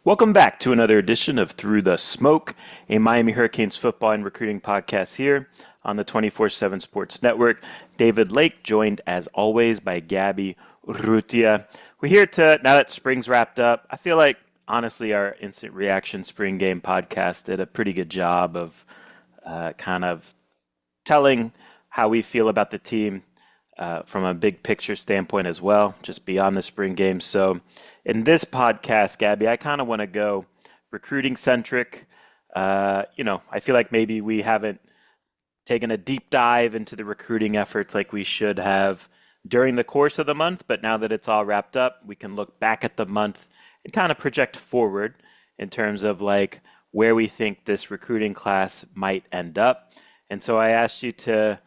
Welcome back to another edition of Through the Smoke, a Miami Hurricanes football and recruiting podcast here on the 24/7 Sports Network. David Lake, joined as always by Gabby Urrutia. We're here now that spring's wrapped up, I feel like, honestly, our Instant Reaction Spring Game podcast did a pretty good job of kind of telling how we feel about the team from a big picture standpoint as well, just beyond the spring game. So in this podcast, Gabby, I kind of want to go recruiting centric. I feel like maybe we haven't taken a deep dive into the recruiting efforts like we should have during the course of the month, but now that it's all wrapped up, we can look back at the month and kind of project forward in terms of like where we think this recruiting class might end up. And so I asked you to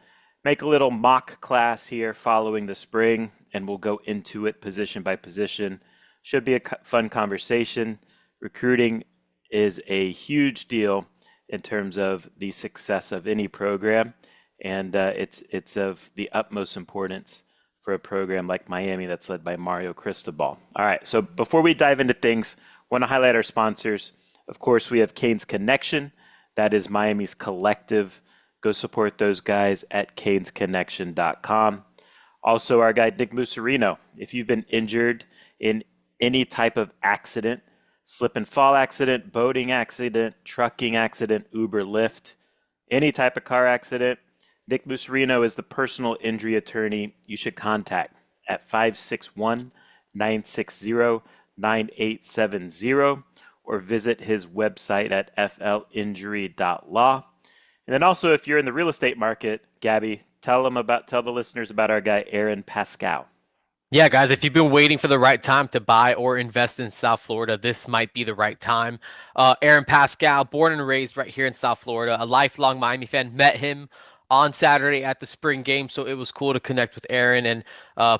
make a little mock class here following the spring, and we'll go into it position by position. Should be a fun conversation. Recruiting is a huge deal in terms of the success of any program, and it's of the utmost importance for a program like Miami that's led by Mario Cristobal. All right, so before we dive into things, I want to highlight our sponsors. Of course, we have Canes Connection. That is Miami's collective. Go support those guys at canesconnection.com. Also, our guy, Nick Musarino. If you've been injured in any type of accident, slip and fall accident, boating accident, trucking accident, Uber, Lyft, any type of car accident, Nick Musarino is the personal injury attorney you should contact at 561-960-9870 or visit his website at flinjury.law. And then also, if you're in the real estate market, Gabby, tell the listeners about our guy, Aaron Pascal. Yeah, guys, if you've been waiting for the right time to buy or invest in South Florida, this might be the right time. Aaron Pascal, born and raised right here in South Florida, a lifelong Miami fan, met him on Saturday at the spring game, so it was cool to connect with Aaron and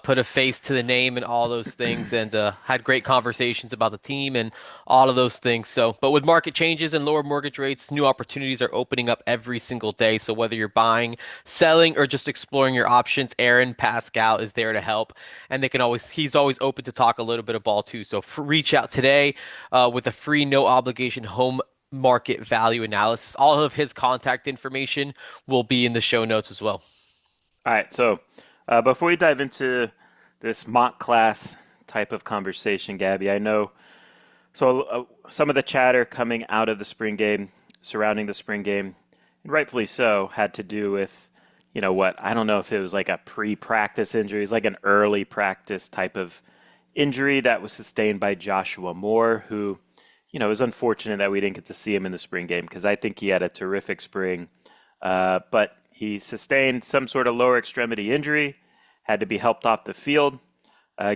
put a face to the name and all those things, and had great conversations about the team and all of those things. So, but with market changes and lower mortgage rates, new opportunities are opening up every single day. So whether you're buying, selling, or just exploring your options, Aaron Pascal is there to help, and he's always open to talk a little bit of ball too. So reach out today with a free, no obligation home market value analysis. All of his contact information will be in the show notes as well. All right, so before we dive into this mock class type of conversation, Gabby, I know some of the chatter coming out of the spring game, surrounding the spring game, and rightfully so, had to do with, I don't know if it was like a pre-practice injury, it's like an early practice type of injury that was sustained by Joshua Moore, who, it was unfortunate that we didn't get to see him in the spring game because I think he had a terrific spring. But he sustained some sort of lower extremity injury, had to be helped off the field.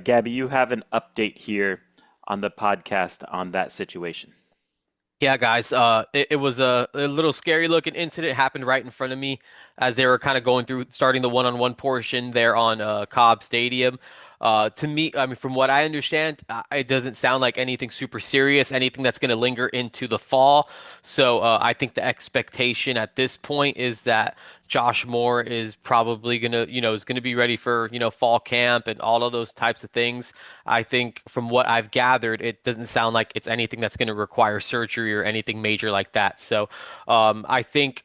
Gabby, you have an update here on the podcast on that situation. Yeah, guys, it was a little scary looking incident. It happened right in front of me as they were kind of going through starting the one-on-one portion there on Cobb Stadium. To me, I mean, from what I understand, it doesn't sound like anything super serious, anything that's going to linger into the fall. So I think the expectation at this point is that Josh Moore is probably is gonna be ready for, fall camp and all of those types of things. I think from what I've gathered, it doesn't sound like it's anything that's gonna require surgery or anything major like that. So, I think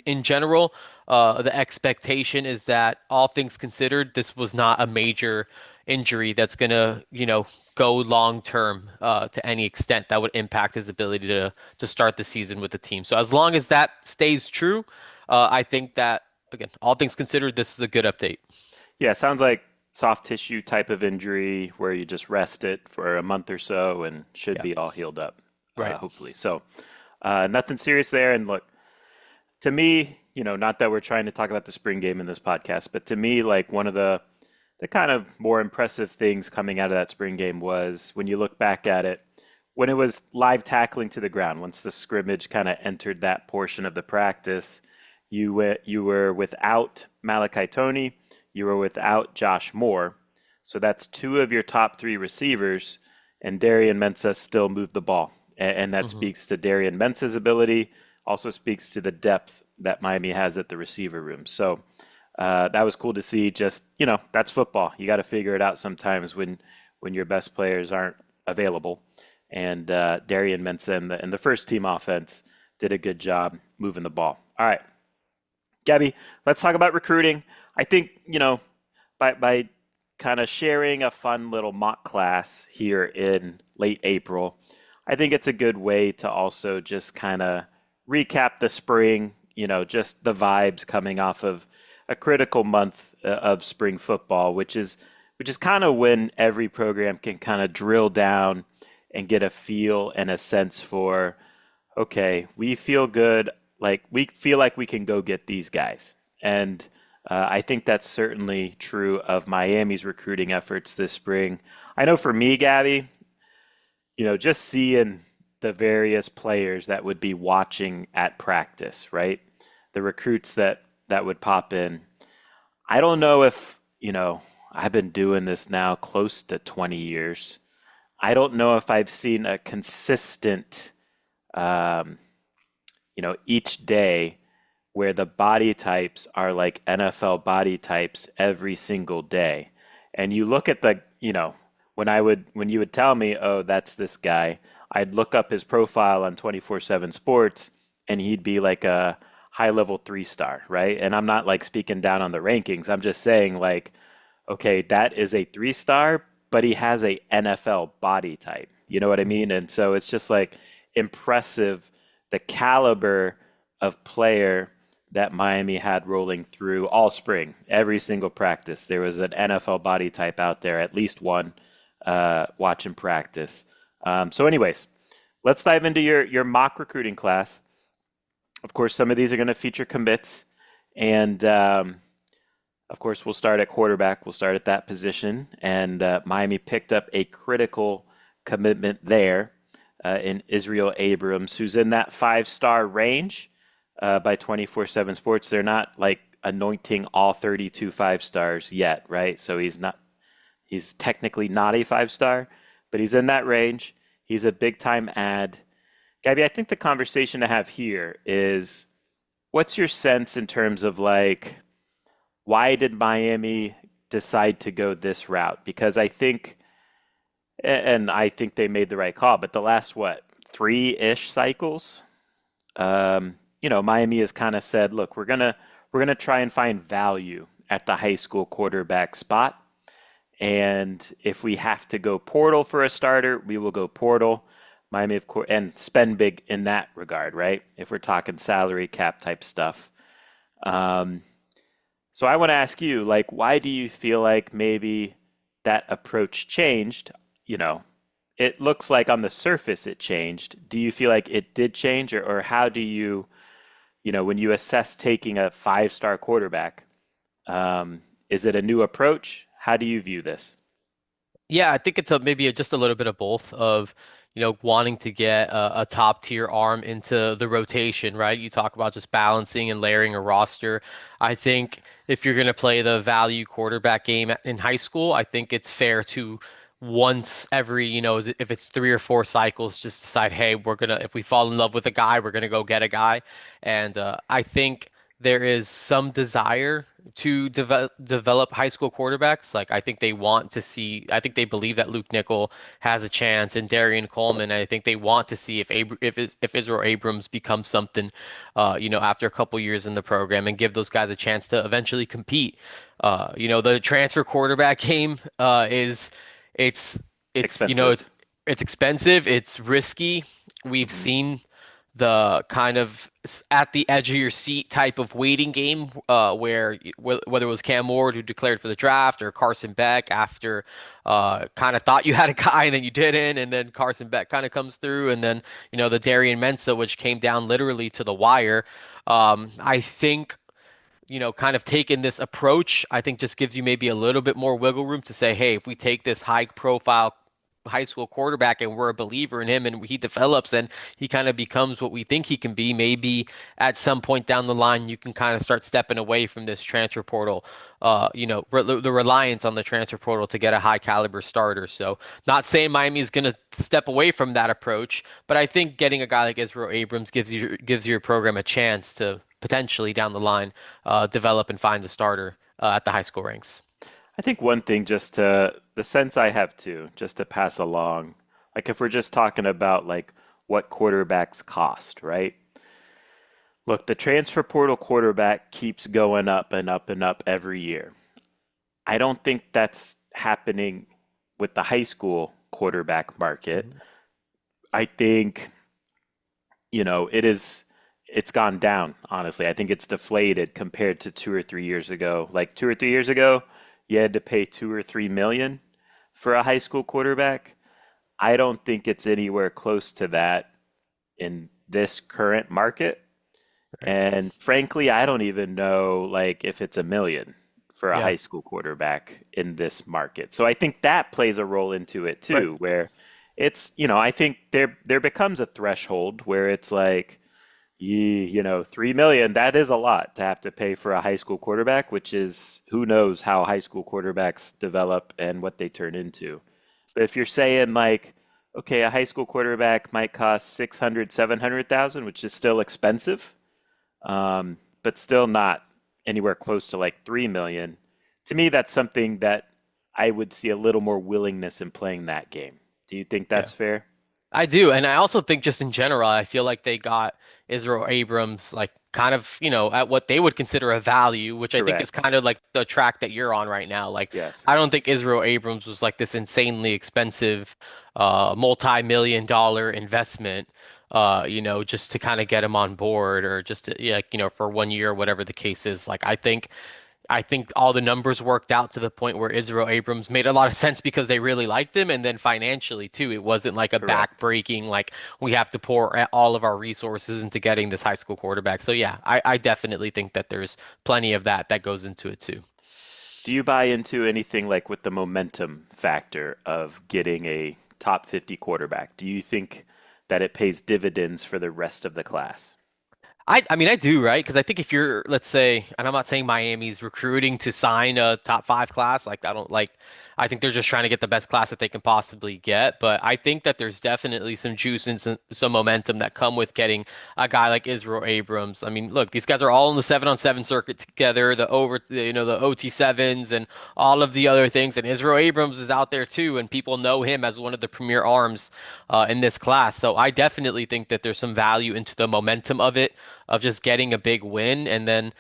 in general, the expectation is that all things considered, this was not a major injury that's gonna, go long term to any extent that would impact his ability to start the season with the team. So as long as that stays true, I think that, again, all things considered, this is a good update. Yeah, it sounds like soft tissue type of injury where you just rest it for a month or so and should Yeah, be all healed up, right. hopefully. So nothing serious there. And look, to me, not that we're trying to talk about the spring game in this podcast, but to me, like one of the kind of more impressive things coming out of that spring game was when you look back at it, when it was live tackling to the ground, once the scrimmage kind of entered that portion of the practice, you were without Malachi Tony, you were without Josh Moore. So that's two of your top three receivers, and Darian Mensah still moved the ball. And that hmm speaks to Darian Mensah's ability, also speaks to the depth that Miami has at the receiver room. So that was cool to see. Just, that's football. You got to figure it out sometimes when your best players aren't available. and Darian Mensah and the first team offense did a good job moving the ball. All right, Gabby, let's talk about recruiting. I think, by kind of sharing a fun little mock class here in late April, I think it's a good way to also just kind of recap the spring, just the vibes coming off of a critical month of spring football, which is kind of when every program can kind of drill down and get a feel and a sense for, okay, we feel good, like we feel like we can go get these guys. And I think that's certainly true of Miami's recruiting efforts this spring. I know for me, Gabby, just seeing the various players that would be watching at practice, right? The recruits that would pop in. I don't know if, I've been doing this now close to 20 years. I don't know if I've seen a consistent, um, each day where the body types are like NFL body types every single day. And you look at when you would tell me, oh, that's this guy, I'd look up his profile on 24/7 Sports and he'd be like a high level 3 star, right? And I'm not like speaking down on the rankings. I'm just saying like, okay, that is a 3 star, but he has a NFL body type. You know what I mean? And so it's just like impressive the caliber of player that Miami had rolling through all spring. Every single practice, there was an NFL body type out there, at least one, watching practice. Anyways, let's dive into your mock recruiting class. Of course, some of these are going to feature commits, and of course, we'll start at quarterback. We'll start at that position, and Miami picked up a critical commitment there in Israel Abrams, who's in that 5 star range by 24/7 Sports. They're not like anointing all 32 5 stars yet, right? So he's technically not a 5 star, but he's in that range. He's a big time ad. Gabby, I think the conversation to have here is what's your sense in terms of like, why did Miami decide to go this route? Because I think they made the right call, but the last, what, 3-ish cycles, Miami has kind of said, look, we're gonna try and find value at the high school quarterback spot. And if we have to go portal for a starter, we will go portal. Miami, of course, and spend big in that regard, right? If we're talking salary cap type stuff. Um, so I want to ask you, like, why do you feel like maybe that approach changed? You know, it looks like on the surface it changed. Do you feel like it did change, or how do you, when you assess taking a 5 star quarterback, is it a new approach? How do you view this? Yeah, I think it's just a little bit of both of, wanting to get a top tier arm into the rotation, right? You talk about just balancing and layering a roster. I think if you're going to play the value quarterback game in high school, I think it's fair to once every, if it's 3 or 4 cycles, just decide, hey, if we fall in love with a guy, we're gonna go get a guy. And I think there is some desire to develop high school quarterbacks. Like I think they believe that Luke Nickel has a chance, and Darian Coleman. I think they want to see if Israel Abrams becomes something, after a couple years in the program, and give those guys a chance to eventually compete. The transfer quarterback game is it's it's you know Expensive. it's expensive, it's risky. We've Hmm. seen the kind of at the edge of your seat type of waiting game, where whether it was Cam Ward who declared for the draft or Carson Beck after kind of thought you had a guy and then you didn't, and then Carson Beck kind of comes through, and then the Darian Mensah, which came down literally to the wire. I think kind of taking this approach, I think just gives you maybe a little bit more wiggle room to say, hey, if we take this high profile high school quarterback and we're a believer in him and he develops and he kind of becomes what we think he can be, maybe at some point down the line you can kind of start stepping away from this transfer portal, the reliance on the transfer portal to get a high caliber starter. So not saying Miami is going to step away from that approach, but I think getting a guy like Israel Abrams gives your program a chance to potentially down the line develop and find a starter at the high school ranks. I think one thing, just to the sense I have too, just to pass along, Like if we're just talking about like what quarterbacks cost, right? Look, the transfer portal quarterback keeps going up and up and up every year. I don't think that's happening with the high school quarterback market. Mhm. I think, it's gone down, honestly. I think it's deflated compared to 2 or 3 years ago. Like 2 or 3 years ago, you had to pay 2 or 3 million for a high school quarterback. I don't think it's anywhere close to that in this current market. Right. And frankly, I don't even know like if it's a million for a Yeah. high school quarterback in this market. So I think that plays a role into it Right. too, where I think there becomes a threshold where it's like, 3 million, that is a lot to have to pay for a high school quarterback, which is who knows how high school quarterbacks develop and what they turn into. But if you're saying like, okay, a high school quarterback might cost 600, 700,000, which is still expensive, but still not anywhere close to like 3 million. To me, that's something that I would see a little more willingness in playing that game. Do you think Yeah. that's fair? I do, and I also think just in general, I feel like they got Israel Abrams like kind of, at what they would consider a value, which I think is Correct. kind of like the track that you're on right now. Like, Yes. I don't think Israel Abrams was like this insanely expensive, multi-million dollar investment, just to kind of get him on board or just to, yeah, like, for 1 year or whatever the case is. Like, I think all the numbers worked out to the point where Israel Abrams made a lot of sense because they really liked him, and then financially too, it wasn't like a Correct. back-breaking like we have to pour all of our resources into getting this high school quarterback. So yeah, I definitely think that there's plenty of that goes into it too. Do you buy into anything like with the momentum factor of getting a top 50 quarterback? Do you think that it pays dividends for the rest of the class? I mean, I do, right? Because I think if you're, let's say, and I'm not saying Miami's recruiting to sign a top five class, like I don't like, I think they're just trying to get the best class that they can possibly get. But I think that there's definitely some juice and some momentum that come with getting a guy like Israel Abrams. I mean, look, these guys are all in the 7-on-7 circuit together, the OT sevens and all of the other things. And Israel Abrams is out there too, and people know him as one of the premier arms in this class. So I definitely think that there's some value into the momentum of it of just getting a big win and then,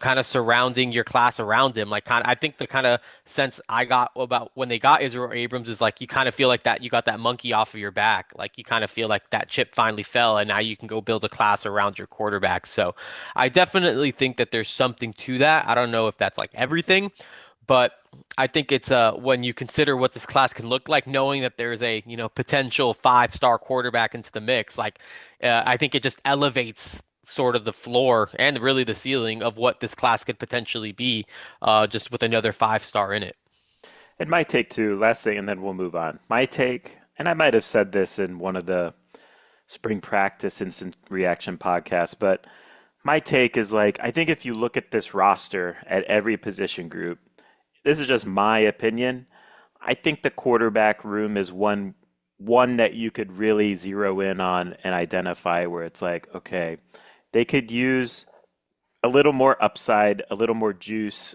kind of surrounding your class around him. Like kind of, I think the kind of sense I got about when they got Israel Abrams is like you kind of feel like that you got that monkey off of your back. Like you kind of feel like that chip finally fell and now you can go build a class around your quarterback. So I definitely think that there's something to that. I don't know if that's like everything, but I think it's when you consider what this class can look like, knowing that there's a potential five-star quarterback into the mix, like I think it just elevates sort of the floor and really the ceiling of what this class could potentially be, just with another five-star in it. And my take too, last thing, and then we'll move on. My take, and I might have said this in one of the spring practice instant reaction podcasts, but my take is like, I think if you look at this roster at every position group, this is just my opinion. I think the quarterback room is one that you could really zero in on and identify where it's like, okay, they could use a little more upside, a little more juice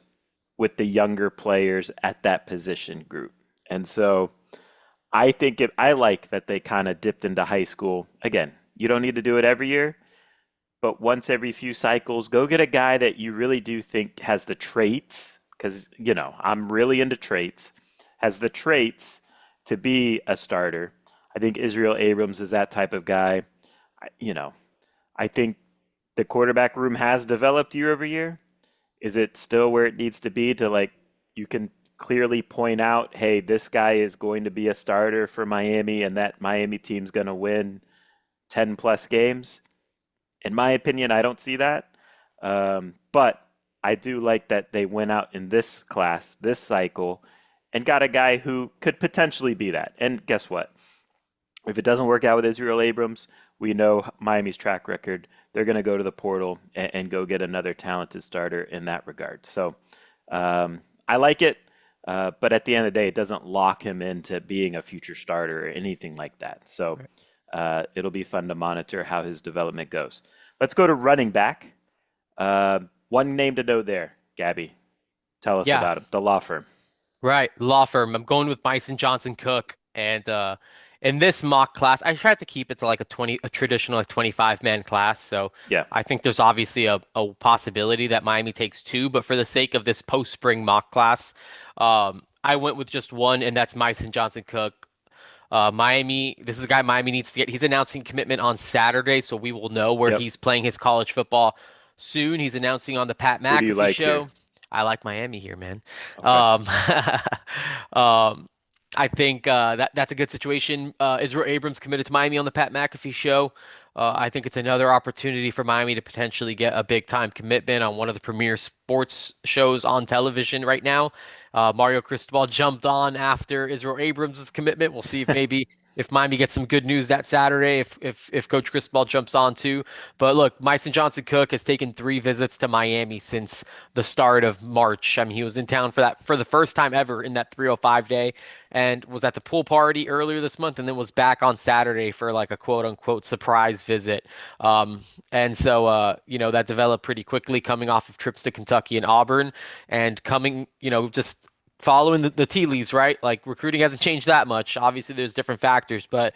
with the younger players at that position group. And so I like that they kind of dipped into high school. Again, you don't need to do it every year, but once every few cycles, go get a guy that you really do think has the traits, because, I'm really into traits, has the traits to be a starter. I think Israel Abrams is that type of guy. I- You know, I think the quarterback room has developed year over year. Is it still where it needs to be to like you can clearly point out, hey, this guy is going to be a starter for Miami and that Miami team's going to win 10 plus games? In my opinion, I don't see that. But I do like that they went out in this class, this cycle, and got a guy who could potentially be that. And guess what? If it doesn't work out with Israel Abrams, we know Miami's track record. They're going to go to the portal and go get another talented starter in that regard. So I like it, but at the end of the day, it doesn't lock him into being a future starter or anything like that. So it'll be fun to monitor how his development goes. Let's go to running back. One name to know there, Gabby. Tell us Yeah, about him, the law firm. right. Law firm. I'm going with Bison Johnson Cook. And in this mock class, I tried to keep it to like a traditional like 25-man class. So Yeah. I think there's obviously a possibility that Miami takes two, but for the sake of this post-spring mock class, I went with just one, and that's Myson Johnson Cook. Miami, this is a guy Miami needs to get. He's announcing commitment on Saturday, so we will know where Yep. he's playing his college football soon. He's announcing on the Pat Who do you McAfee like here? show. I like Miami here, man. Okay. Um, um, I think that's a good situation. Israel Abrams committed to Miami on the Pat McAfee show. I think it's another opportunity for Miami to potentially get a big time commitment on one of the premier sports shows on television right now. Mario Cristobal jumped on after Israel Abrams' commitment. We'll see if Miami gets some good news that Saturday, if Coach Cristobal jumps on too. But look, Myson Johnson Cook has taken 3 visits to Miami since the start of March. I mean, he was in town for the first time ever in that 305 day, and was at the pool party earlier this month, and then was back on Saturday for like a quote unquote surprise visit. And so that developed pretty quickly, coming off of trips to Kentucky and Auburn, and coming just following the tea leaves, right? Like recruiting hasn't changed that much. Obviously, there's different factors, but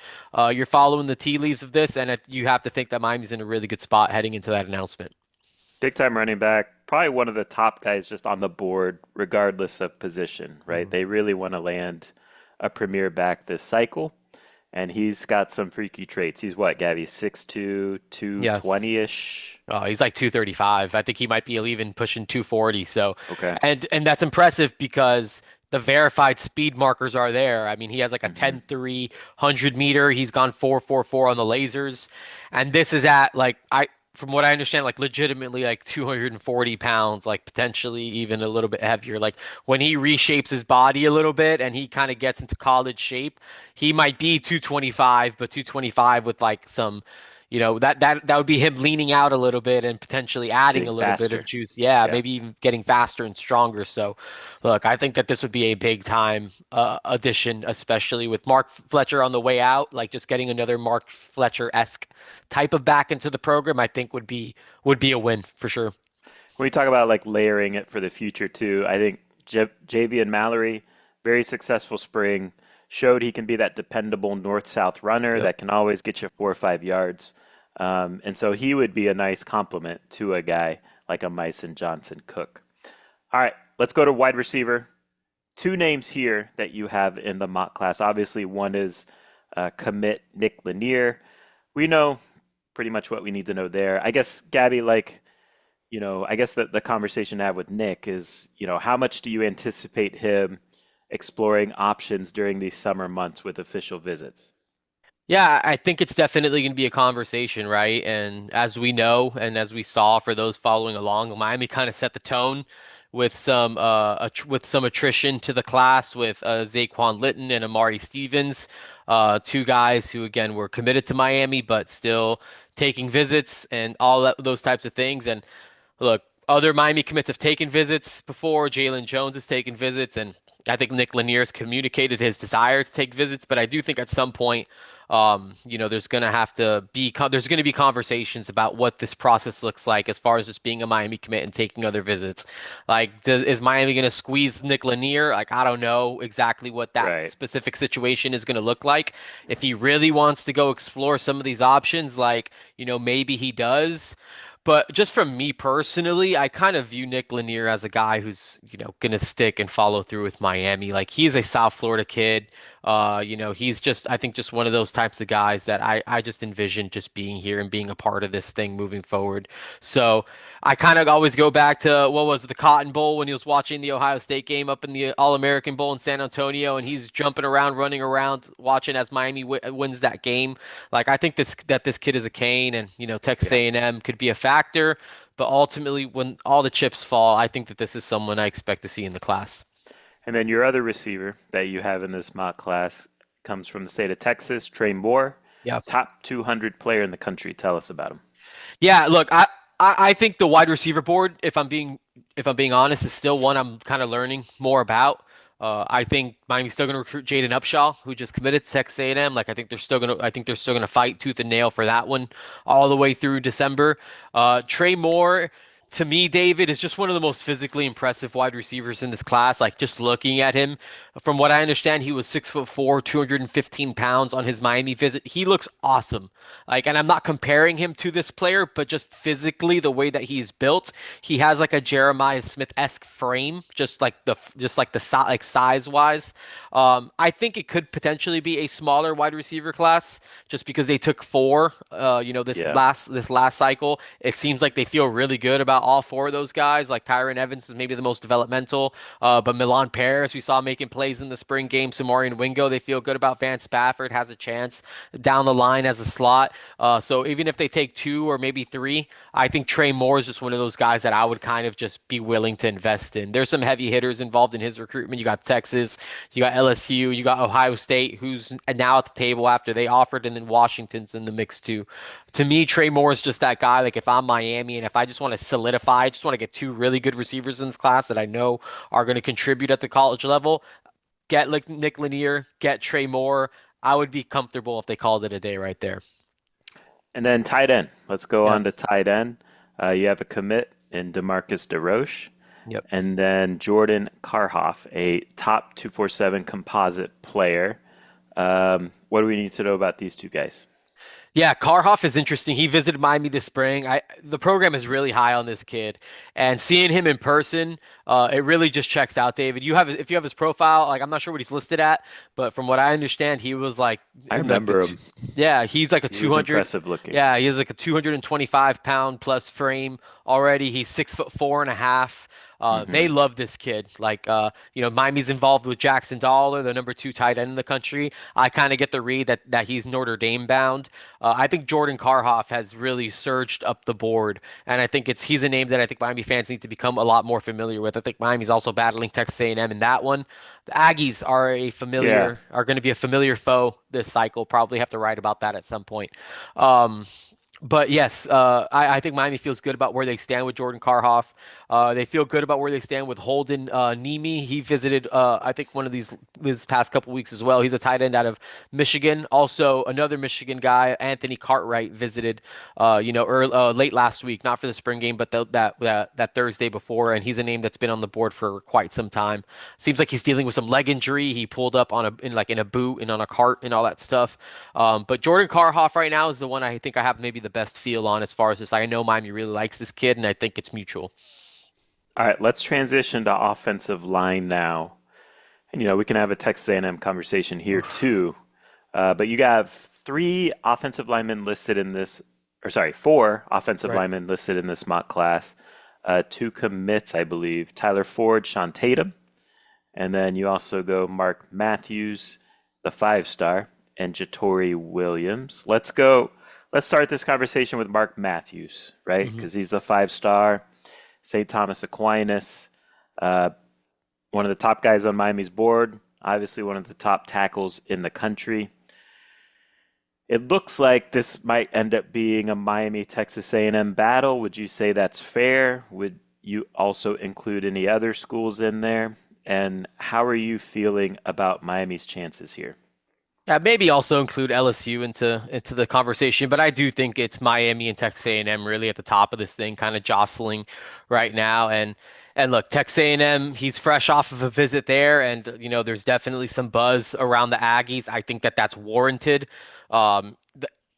you're following the tea leaves of this, and you have to think that Miami's in a really good spot heading into that announcement. Big time running back, probably one of the top guys just on the board, regardless of position, right? Mhm. They really want to land a premier back this cycle, and he's got some freaky traits. He's what, Gabby, 6'2", Yeah. 220-ish? Oh, he's like 235. I think he might be even pushing 240. So, Okay. and that's impressive because the verified speed markers are there. I mean, he has like a Hmm. 10.3 100 meter. He's gone 4.44 on the lasers, and this is at like from what I understand, like legitimately like 240 pounds, like potentially even a little bit heavier. Like when he reshapes his body a little bit and he kind of gets into college shape, he might be 225, but 225 with like some, that would be him leaning out a little bit and potentially adding Getting a little bit of faster. juice. Yeah, Yeah. maybe even getting faster and stronger. So, look, I think that this would be a big time addition, especially with Mark Fletcher on the way out. Like just getting another Mark Fletcher-esque type of back into the program, I think would be a win for sure. When we talk about like layering it for the future too, I think Javian Mallory, very successful spring, showed he can be that dependable north-south runner Yep. that can always get you 4 or 5 yards. And so he would be a nice complement to a guy like a Myson Johnson Cook. All right, let's go to wide receiver. Two names here that you have in the mock class. Obviously, one is commit Nick Lanier. We know pretty much what we need to know there. I guess, Gabby, I guess the conversation I have with Nick is, how much do you anticipate him exploring options during these summer months with official visits? Yeah, I think it's definitely going to be a conversation, right? And as we know, and as we saw for those following along, Miami kind of set the tone with with some attrition to the class with Zaquan Litton and Amari Stevens, two guys who again were committed to Miami but still taking visits and those types of things. And look, other Miami commits have taken visits before. Jalen Jones has taken visits, and I think Nick Lanier has communicated his desire to take visits. But I do think at some point, there's going to be conversations about what this process looks like as far as just being a Miami commit and taking other visits. Like, is Miami going to squeeze Nick Lanier? Like, I don't know exactly what that Right. specific situation is going to look like. If he really wants to go explore some of these options, like, maybe he does. But just from me personally, I kind of view Nick Lanier as a guy who's, gonna stick and follow through with Miami. Like he's a South Florida kid. He's just, I think, just one of those types of guys that I just envision just being here and being a part of this thing moving forward. So I kind of always go back to what was it, the Cotton Bowl when he was watching the Ohio State game up in the All-American Bowl in San Antonio, and he's jumping around, running around, watching as Miami wins that game. Like I think this kid is a cane, and Texas Yeah. A&M could be a factor, but ultimately, when all the chips fall, I think that this is someone I expect to see in the class. And then your other receiver that you have in this mock class comes from the state of Texas, Trey Moore, Yeah. top 200 player in the country. Tell us about him. Yeah, look, I think the wide receiver board, if I'm being honest, is still one I'm kind of learning more about. I think Miami's still going to recruit Jaden Upshaw, who just committed to Texas A&M. Like I think they're still going to fight tooth and nail for that one all the way through December. Trey Moore, to me, David is just one of the most physically impressive wide receivers in this class. Like just looking at him, From what I understand, he was 6'4", 215 pounds on his Miami visit. He looks awesome. Like, and I'm not comparing him to this player, but just physically, the way that he's built, he has like a Jeremiah Smith-esque frame, like size wise. I think it could potentially be a smaller wide receiver class, just because they took four. Yeah. This last cycle, it seems like they feel really good about all four of those guys. Like Tyron Evans is maybe the most developmental, but Milan Paris we saw making plays in the spring game. Samari and Wingo, they feel good about. Van Spafford has a chance down the line as a slot. So even if they take two or maybe three, I think Trey Moore is just one of those guys that I would kind of just be willing to invest in. There's some heavy hitters involved in his recruitment. You got Texas, you got LSU, you got Ohio State, who's now at the table after they offered, and then Washington's in the mix too. To me, Trey Moore is just that guy. Like if I'm Miami and if I just want to solidify, I just want to get two really good receivers in this class that I know are going to contribute at the college level. Get like Nick Lanier, get Trey Moore. I would be comfortable if they called it a day right there. And then tight end. Let's go Yeah. on to tight end. You have a commit in Demarcus DeRoche. Yep. And then Jordan Karhoff, a top 247 composite player. What do we need to know about these two guys? Yeah, Karhoff is interesting. He visited Miami this spring. The program is really high on this kid, and seeing him in person, it really just checks out. David, if you have his profile, like I'm not sure what he's listed at, but from what I understand, he was like I in like remember him. yeah, he's like a He was 200. impressive looking. Yeah, he has like a 225 pound plus frame already. He's 6'4" and a half. They Hmm. love this kid. Like, Miami's involved with Jackson Dollar, the number two tight end in the country. I kind of get the read that he's Notre Dame bound. I think Jordan Karhoff has really surged up the board, and I think he's a name that I think Miami fans need to become a lot more familiar with. I think Miami's also battling Texas A&M in that one. The Aggies Yeah. are going to be a familiar foe this cycle. Probably have to write about that at some point. Um, but yes, I think Miami feels good about where they stand with Jordan Karhoff. They feel good about where they stand with Holden Nimi. He visited, I think, one of these this past couple weeks as well. He's a tight end out of Michigan. Also, another Michigan guy, Anthony Cartwright, visited, late last week, not for the spring game, but that Thursday before. And he's a name that's been on the board for quite some time. Seems like he's dealing with some leg injury. He pulled up in a boot and on a cart and all that stuff. But Jordan Karhoff right now is the one I think I have maybe the best feel on as far as this. I know Miami really likes this kid, and I think it's mutual. All right, let's transition to offensive line now. And we can have a Texas A&M conversation here too. But you got three offensive linemen listed in this, or sorry, four offensive Right. linemen listed in this mock class. Two commits, I believe. Tyler Ford, Sean Tatum, and then you also go Mark Matthews, the five-star, and Jatori Williams. Let's go. Let's start this conversation with Mark Matthews, right? Mhm. Because he's the five-star, St. Thomas Aquinas, uh, one of the top guys on Miami's board, obviously one of the top tackles in the country. It looks like this might end up being a Miami Texas A&M battle. Would you say that's fair? Would you also include any other schools in there? And how are you feeling about Miami's chances here? Yeah, maybe also include LSU into the conversation, but I do think it's Miami and Texas A&M really at the top of this thing, kind of jostling right now. And look, Texas A&M, he's fresh off of a visit there, and there's definitely some buzz around the Aggies. I think that's warranted.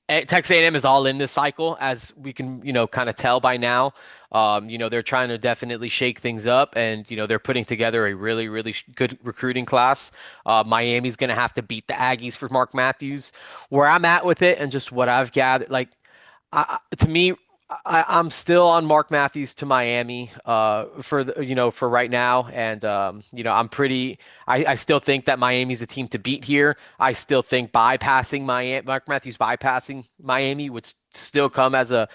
Texas A&M is all in this cycle, as we can kind of tell by now. They're trying to definitely shake things up, and they're putting together a really, really good recruiting class. Miami's going to have to beat the Aggies for Mark Matthews. Where I'm at with it, and just what I've gathered, like to me, I'm still on Mark Matthews to Miami for right now, and I'm pretty. I still think that Miami's a team to beat here. I still think Mark Matthews bypassing Miami would still come as a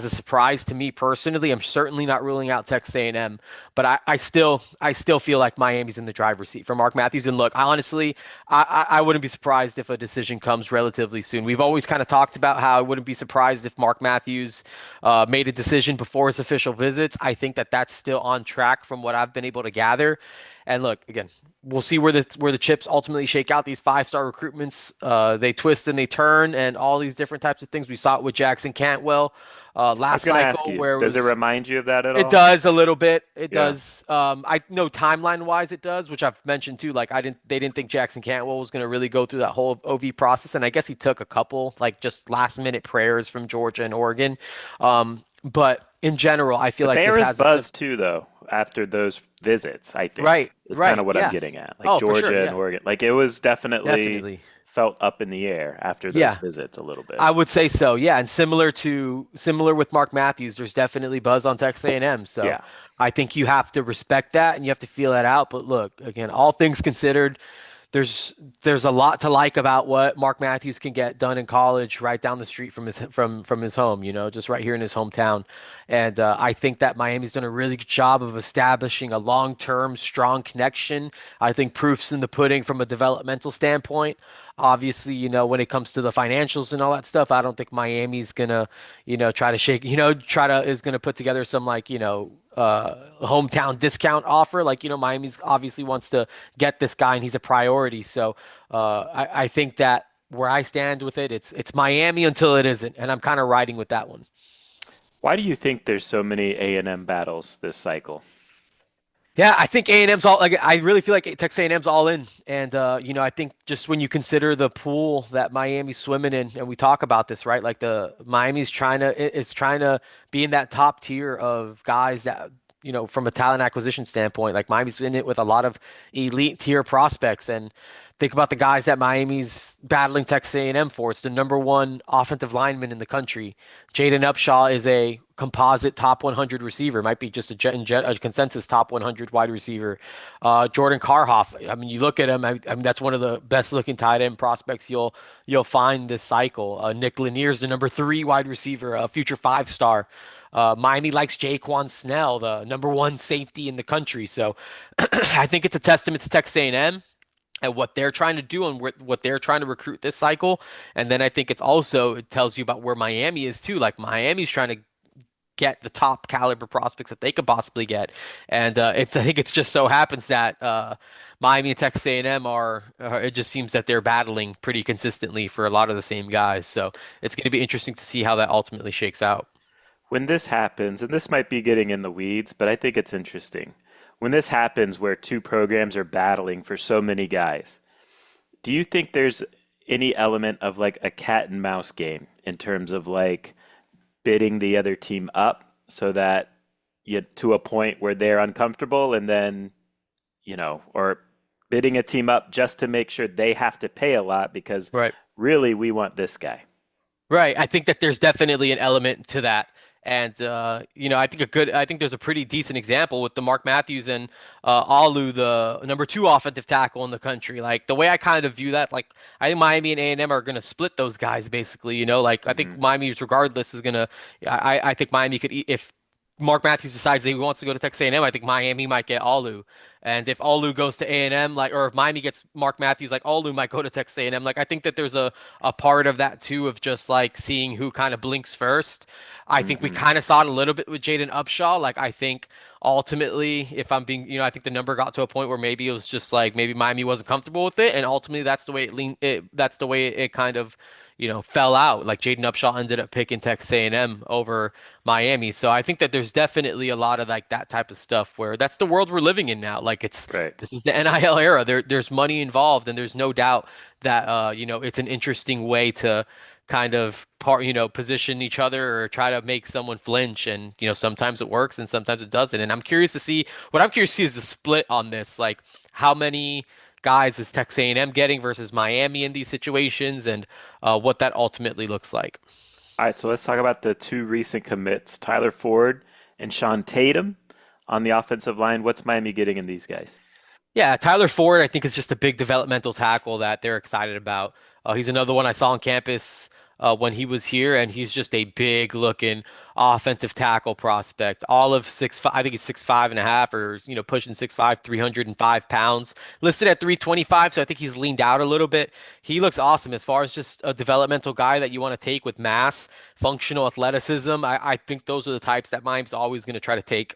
surprise to me personally. I'm certainly not ruling out Texas A&M, but I still feel like Miami's in the driver's seat for Mark Matthews. And look, I wouldn't be surprised if a decision comes relatively soon. We've always kind of talked about how I wouldn't be surprised if Mark Matthews made a decision before his official visits. I think that that's still on track from what I've been able to gather. And look, again, we'll see where the chips ultimately shake out. These five-star recruitments, they twist and they turn, and all these different types of things. We saw it with Jackson Cantwell I was last going to ask cycle, you, where it does it was. remind you of that at It all? does a little bit. It Yeah. does. I know timeline wise it does, which I've mentioned too. Like they didn't think Jackson Cantwell was going to really go through that whole OV process, and I guess he took a couple like just last minute prayers from Georgia and Oregon. But in general, I feel But like this there is has a buzz too, though, after those visits, I right, think, is kind right, of what I'm yeah. getting at. Like Oh, for sure, Georgia and yeah, Oregon. Like it was definitely definitely, felt up in the air after those yeah. visits a little bit. I would say so, yeah. And similar with Mark Matthews, there's definitely buzz on Texas A&M. So Yeah. I think you have to respect that and you have to feel that out. But look, again, all things considered, there's there's a lot to like about what Mark Matthews can get done in college, right down the street from his home. Just right here in his hometown. And I think that Miami's done a really good job of establishing a long-term, strong connection. I think proof's in the pudding from a developmental standpoint. Obviously, when it comes to the financials and all that stuff, I don't think Miami's gonna, try to shake, is gonna put together some like, hometown discount offer. Like, Miami's obviously wants to get this guy and he's a priority. So, I think that where I stand with it, it's Miami until it isn't, and I'm kind of riding with that one. Why do you think there's so many A&M battles this cycle? Yeah, I think A&M's all like I really feel like Texas A&M's all in, and I think just when you consider the pool that Miami's swimming in, and we talk about this, right? Like the Miami's is trying to be in that top tier of guys that from a talent acquisition standpoint, like Miami's in it with a lot of elite tier prospects, and think about the guys that Miami's battling Texas A&M for. It's the number one offensive lineman in the country. Jaden Upshaw is a composite top 100 receiver, might be just a consensus top 100 wide receiver. Jordan Carhoff, I mean, you look at him. I mean, that's one of the best looking tight end prospects you'll find this cycle. Nick Lanier's the number three wide receiver, a future 5-star. Miami likes Jaquan Snell, the number one safety in the country. So I think it's a testament to Texas A&M and what they're trying to do and what they're trying to recruit this cycle. And then I think it tells you about where Miami is too. Like Miami's trying to get the top caliber prospects that they could possibly get. And I think it's just so happens that Miami and Texas A&M it just seems that they're battling pretty consistently for a lot of the same guys. So it's going to be interesting to see how that ultimately shakes out. When this happens, and this might be getting in the weeds, but I think it's interesting. When this happens where two programs are battling for so many guys, do you think there's any element of like a cat and mouse game in terms of like bidding the other team up so that you to a point where they're uncomfortable and then, or bidding a team up just to make sure they have to pay a lot because Right. really we want this guy. Right. I think that there's definitely an element to that. And I think there's a pretty decent example with the Mark Matthews and Alu, the number two offensive tackle in the country. Like the way I kind of view that, like I think Miami and A&M are going to split those guys basically. Like I think Hmm. Miami's regardless is going to. I think Miami could if Mark Matthews decides that he wants to go to Texas A&M, I think Miami might get Alu. And if Alu goes to A&M, like, or if Miami gets Mark Matthews, like Alu might go to Texas A&M. Like, I think that there's a part of that too of just like seeing who kind of blinks first. I think we Hmm. kind of saw it a little bit with Jaden Upshaw. Like, I think ultimately, if I'm being, I think the number got to a point where maybe it was just like maybe Miami wasn't comfortable with it, and ultimately that's the way that's the way it kind of fell out. Like Jaden Upshaw ended up picking Texas A&M over Miami. So I think that there's definitely a lot of like that type of stuff where that's the world we're living in now. Like Right. this is the NIL era. There's money involved, and there's no doubt that it's an interesting way to kind of position each other or try to make someone flinch. And sometimes it works and sometimes it doesn't. And I'm curious to see is the split on this. Like how many guys is Texas A&M getting versus Miami in these situations, and what that ultimately looks like. All right, so let's talk about the two recent commits, Tyler Ford and Sean Tatum on the offensive line. What's Miami getting in these guys? Yeah, Tyler Ford, I think, is just a big developmental tackle that they're excited about. He's another one I saw on campus when he was here, and he's just a big looking offensive tackle prospect. All of 6'5", I think he's 6'5.5", or pushing 6'5", 305 pounds. Listed at 325, so I think he's leaned out a little bit. He looks awesome as far as just a developmental guy that you want to take with mass, functional athleticism. I think those are the types that Miami's always going to try to take.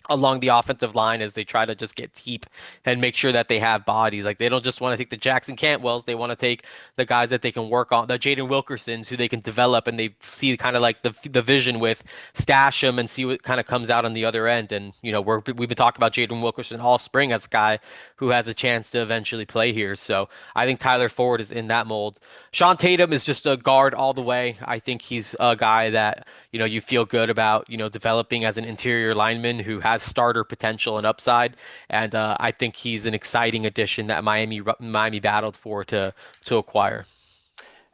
along the offensive line as they try to just get deep and make sure that they have bodies. Like they don't just want to take the Jackson Cantwells, they want to take the guys that they can work on, the Jaden Wilkersons who they can develop and they see kind of like the vision with, stash them and see what kind of comes out on the other end. And we've been talking about Jaden Wilkerson all spring as a guy who has a chance to eventually play here. So I think Tyler Ford is in that mold. Sean Tatum is just a guard all the way. I think he's a guy that you feel good about, developing as an interior lineman who has starter potential and upside. And I think he's an exciting addition that Miami battled for to acquire.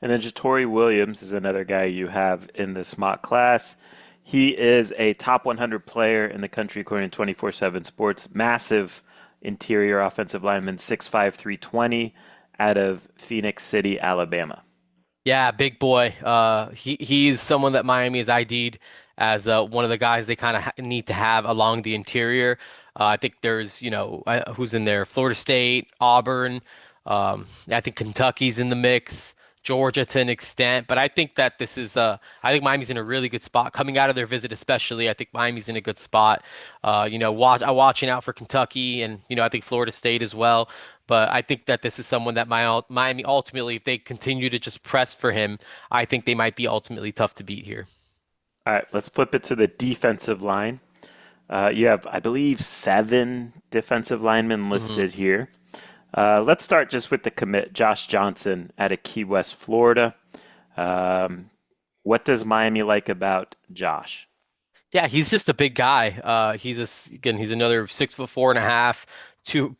And then Jatori Williams is another guy you have in this mock class. He is a top 100 player in the country according to 24/7 Sports. Massive interior offensive lineman, 6'5", 320, out of Phoenix City, Alabama. Yeah, big boy. He's someone that Miami has ID'd as one of the guys they kind of need to have along the interior. I think there's, who's in there? Florida State, Auburn. I think Kentucky's in the mix. Georgia to an extent, but I think that I think Miami's in a really good spot coming out of their visit, especially. I think Miami's in a good spot. Watching out for Kentucky and I think Florida State as well. But I think that this is someone that Miami ultimately, if they continue to just press for him, I think they might be ultimately tough to beat here. All right, let's flip it to the defensive line. You have, I believe, 7 defensive linemen hmm listed here. Let's start just with the commit, Josh Johnson out of Key West, Florida. What does Miami like about Josh? Yeah, he's just a big guy. He's another 6'4.5".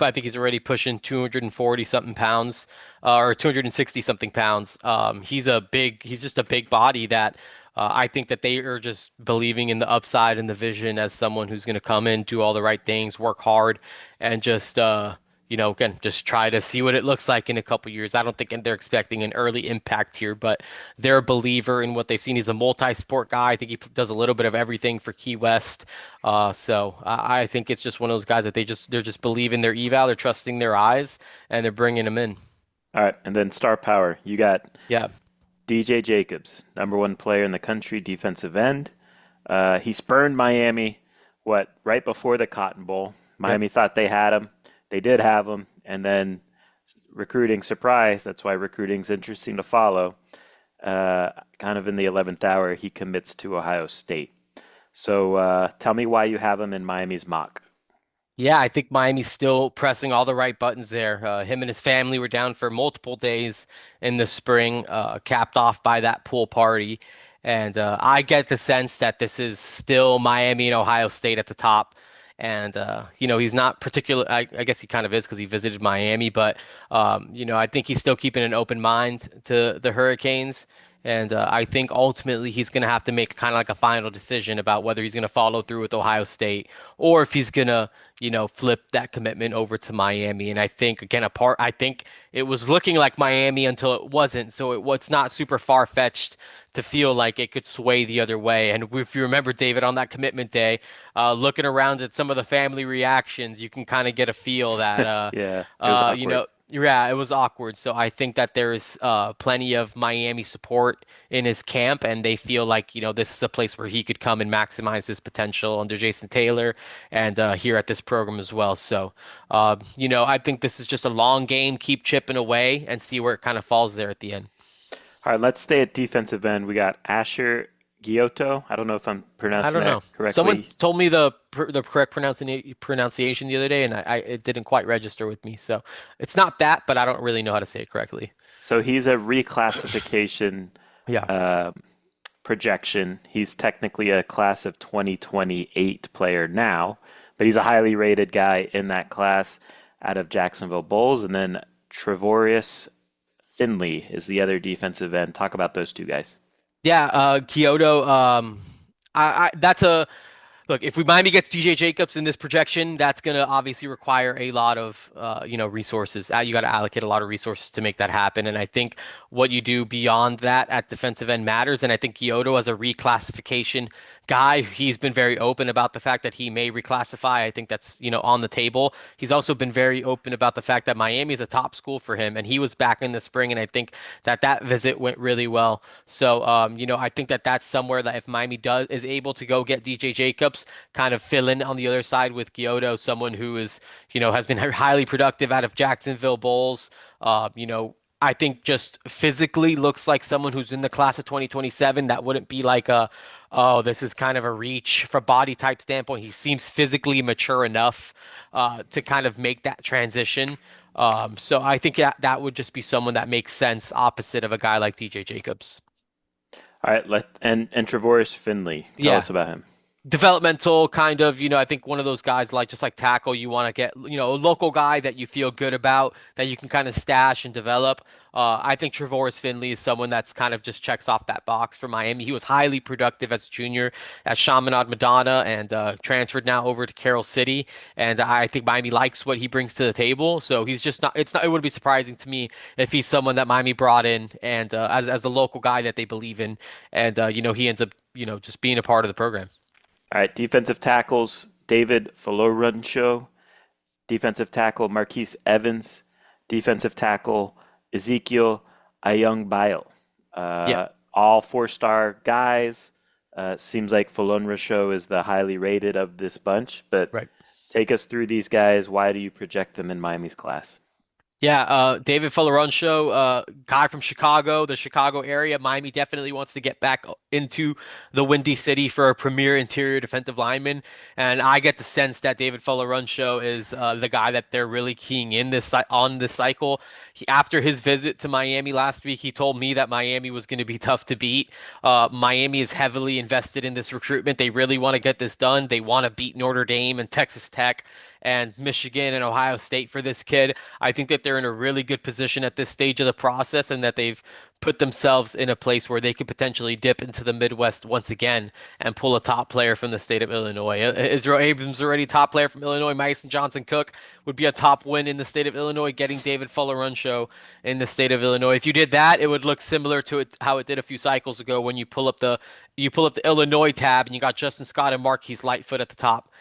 I think he's already pushing 240 something pounds, or 260 something pounds. He's just a big body that I think that they are just believing in the upside and the vision as someone who's going to come in, do all the right things, work hard, and just again, just try to see what it looks like in a couple years. I don't think they're expecting an early impact here, but they're a believer in what they've seen. He's a multi-sport guy. I think he does a little bit of everything for Key West. So I think it's just one of those guys that they're just believing their eval, they're trusting their eyes, and they're bringing him in. All right, and then star power. You got Yeah, DJ Jacobs, #1 player in the country, defensive end. He spurned Miami, right before the Cotton Bowl. yep. Miami thought they had him. They did have him, and then recruiting surprise. That's why recruiting's interesting to follow. Kind of in the 11th hour, he commits to Ohio State. So tell me why you have him in Miami's mock. Yeah, I think Miami's still pressing all the right buttons there. Him and his family were down for multiple days in the spring, capped off by that pool party. And I get the sense that this is still Miami and Ohio State at the top. And, he's not particular. I guess he kind of is because he visited Miami, but, I think he's still keeping an open mind to the Hurricanes. And I think ultimately he's going to have to make kind of like a final decision about whether he's going to follow through with Ohio State or if he's going to, flip that commitment over to Miami. And I think, again, I think it was looking like Miami until it wasn't. So it's not super far-fetched to feel like it could sway the other way. And if you remember, David, on that commitment day, looking around at some of the family reactions, you can kind of get a feel that, Yeah, it was awkward. yeah, it was awkward. So I think that there's plenty of Miami support in his camp, and they feel like, this is a place where he could come and maximize his potential under Jason Taylor and here at this program as well. So, I think this is just a long game, keep chipping away and see where it kind of falls there at the end. All right, let's stay at defensive end. We got Asher Giotto. I don't know if I'm I pronouncing don't that know. Someone correctly. told me the correct pronunciation the other day, and it didn't quite register with me. So it's not that, but I don't really know how to say it correctly. So he's a reclassification Yeah. uh, projection. He's technically a class of 2028 player now, but he's a highly rated guy in that class out of Jacksonville Bulls. And then Trevorius Finley is the other defensive end. Talk about those two guys. Yeah, Kyoto. That's a look. If Miami gets DJ Jacobs in this projection, that's going to obviously require a lot of resources. You got to allocate a lot of resources to make that happen. And I think what you do beyond that at defensive end matters. And I think Kyoto as a reclassification guy, he's been very open about the fact that he may reclassify. I think that's on the table. He's also been very open about the fact that Miami is a top school for him, and he was back in the spring, and I think that visit went really well. So, I think that that's somewhere that if Miami is able to go get DJ Jacobs, Jacobs, kind of fill in on the other side with Gioto, someone who is, has been highly productive out of Jacksonville Bulls. I think just physically looks like someone who's in the class of 2027. That wouldn't be like oh, this is kind of a reach from body type standpoint. He seems physically mature enough to kind of make that transition. So I think that would just be someone that makes sense opposite of a guy like DJ Jacobs. All right, and Trevoris Finley. Tell Yeah. us about him. Developmental kind of, I think one of those guys like just like tackle, you want to get, a local guy that you feel good about that you can kind of stash and develop. I think Trevoris Finley is someone that's kind of just checks off that box for Miami. He was highly productive as a junior at Chaminade Madonna and transferred now over to Carroll City. And I think Miami likes what he brings to the table. So he's just not, it wouldn't be surprising to me if he's someone that Miami brought in and as a local guy that they believe in. And, he ends up, just being a part of the program. All right, defensive tackles, David Falorunsho. Defensive tackle, Marquise Evans. Defensive tackle, Ezekiel Ayungbail. Yeah. All four-star guys. Seems like Falorunsho is the highly rated of this bunch, but Right. take us through these guys. Why do you project them in Miami's class? Yeah, David Falorunsho, guy from Chicago, the Chicago area. Miami definitely wants to get back into the Windy City for a premier interior defensive lineman, and I get the sense that David Falorunsho is the guy that they're really keying in on this cycle. After his visit to Miami last week, he told me that Miami was going to be tough to beat. Miami is heavily invested in this recruitment. They really want to get this done. They want to beat Notre Dame and Texas Tech and Michigan and Ohio State for this kid. I think that they're in a really good position at this stage of the process and that they've put themselves in a place where they could potentially dip into the Midwest once again and pull a top player from the state of Illinois. Israel Abrams already top player from Illinois. Mason Johnson Cook would be a top win in the state of Illinois, getting David Falorunsho in the state of Illinois. If you did that, it would look similar to how it did a few cycles ago when you pull up the Illinois tab and you got Justin Scott and Marquise Lightfoot at the top.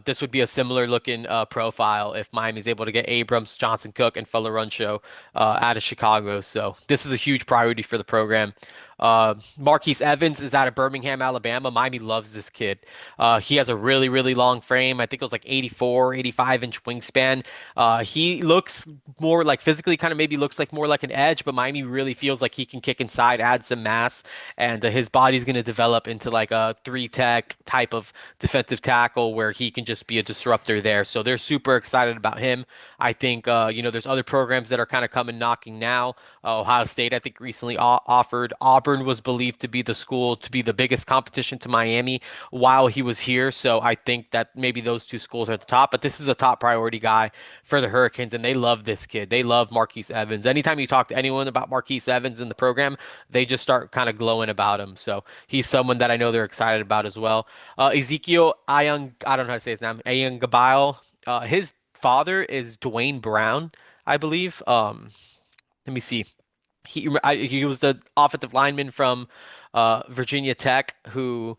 This would be a similar looking profile if Miami's able to get Abrams, Johnson Cook, and Falorunsho out of Chicago. So this is a huge priority for the program. Marquise Evans is out of Birmingham, Alabama. Miami loves this kid. He has a really, really long frame. I think it was like 84, 85-inch wingspan. He looks more like physically kind of maybe looks like more like an edge, but Miami really feels like he can kick inside, add some mass, and his body's going to develop into like a three-tech type of defensive tackle where he can just be a disruptor there. So they're super excited about him. I think, there's other programs that are kind of coming knocking now. Ohio State, I think, recently offered. Auburn was believed to be the school to be the biggest competition to Miami while he was here. So I think that maybe those two schools are at the top. But this is a top priority guy for the Hurricanes, and they love this kid. They love Marquise Evans. Anytime you talk to anyone about Marquise Evans in the program, they just start kind of glowing about him. So he's someone that I know they're excited about as well. Ezekiel Ayung, I don't know how to say his name, Ayungbail. His father is Dwayne Brown, I believe. Let me see. He was the offensive lineman from Virginia Tech who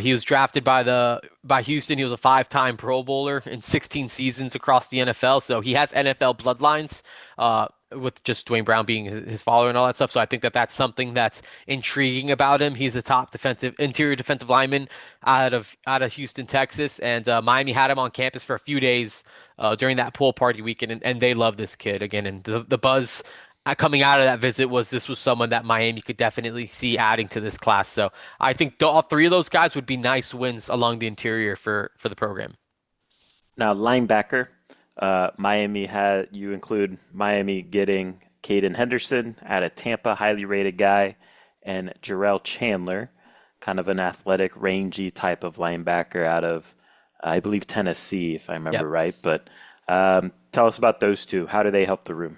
he was drafted by Houston. He was a five-time Pro Bowler in 16 seasons across the NFL. So he has NFL bloodlines. With just Dwayne Brown being his father and all that stuff. So I think that that's something that's intriguing about him. He's a top interior defensive lineman out of Houston, Texas, and Miami had him on campus for a few days during that pool party weekend, and they love this kid again. And the buzz coming out of that visit was this was someone that Miami could definitely see adding to this class. So I think all three of those guys would be nice wins along the interior for the program. Now, linebacker, you include Miami getting Caden Henderson out of Tampa, highly rated guy, and Jarrell Chandler, kind of an athletic, rangy type of linebacker out of, I believe, Tennessee, if I remember Yep. right. But tell us about those two. How do they help the room?